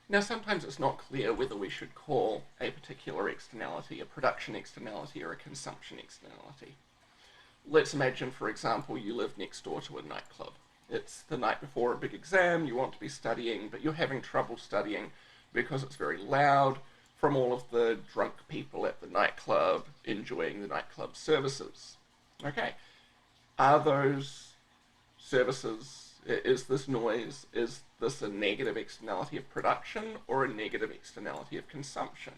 Now, sometimes it's not clear whether we should call a particular externality a production externality or a consumption externality. Let's imagine, for example, you live next door to a nightclub. It's the night before a big exam, you want to be studying, but you're having trouble studying because it's very loud from all of the drunk people at the nightclub enjoying the nightclub services. Okay, are those services, is this noise, is this a negative externality of production or a negative externality of consumption?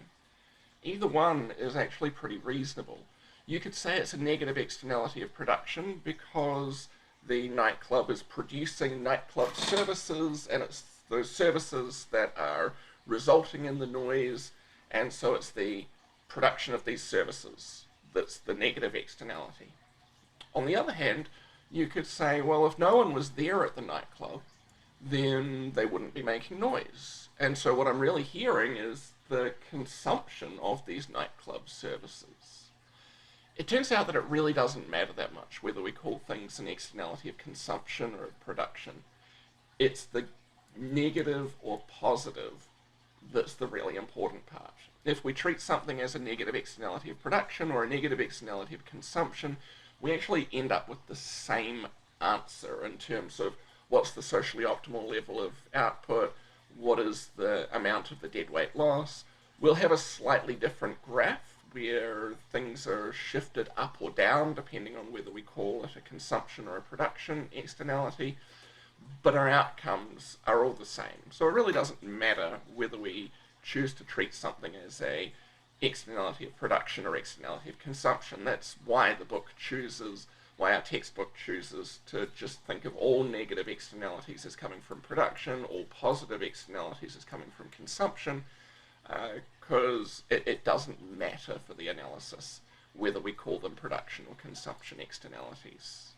Either one is actually pretty reasonable. You could say it's a negative externality of production because the nightclub is producing nightclub services and it's those services that are resulting in the noise, and so it's the production of these services that's the negative externality. On the other hand, you could say, well, if no one was there at the nightclub, then they wouldn't be making noise. And so what I'm really hearing is the consumption of these nightclub services. It turns out that it really doesn't matter that much whether we call things an externality of consumption or of production. It's the negative or positive that's the really important part. If we treat something as a negative externality of production or a negative externality of consumption, we actually end up with the same answer in terms of what's the socially optimal level of output, what is the amount of the deadweight loss. We'll have a slightly different graph where things are shifted up or down depending on whether we call it a consumption or a production externality, but our outcomes are all the same. So it really doesn't matter whether we choose to treat something as a externality of production or externality of consumption. That's why the book chooses, why our textbook chooses to just think of all negative externalities as coming from production, all positive externalities as coming from consumption, because it doesn't matter for the analysis whether we call them production or consumption externalities.